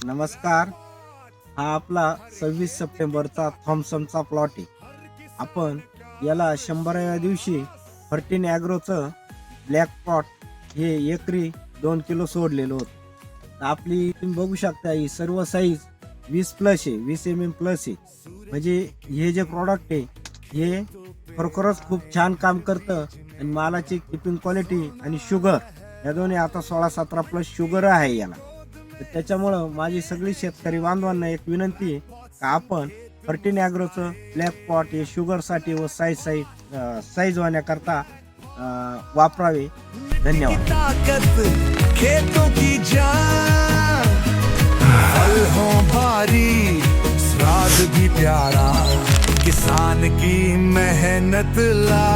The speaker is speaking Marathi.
नमस्कार. हा आपला 26 सप्टेंबरचा थॉम्सनचा प्लॉट आहे. आपण याला 100व्या दिवशी फर्टिन ॲग्रोचं ब्लॅक पॉट हे एकरी 2 किलो सोडलेलं होतं. आपली तुम्ही बघू शकता ही सर्व साईज 20+ आहे, 20 mm प्लस आहे. म्हणजे हे जे प्रॉडक्ट आहे हे खरोखरच खूप छान काम करतं आणि मालाची किपिंग क्वालिटी आणि शुगर या दोन्ही आता 16-17+ शुगर आहे याला. तर त्याच्यामुळं माझी सगळी शेतकरी बांधवांना एक विनंती आहे का आपण फर्टिन ॲग्रोचं ब्लॅक पॉट हे शुगरसाठी व साईज होण्याकरता वापरावे. धन्यवाद. ताकत खेतों की जान, फल हो भारी स्वाद भी प्यारा, किसान की मेहनत ला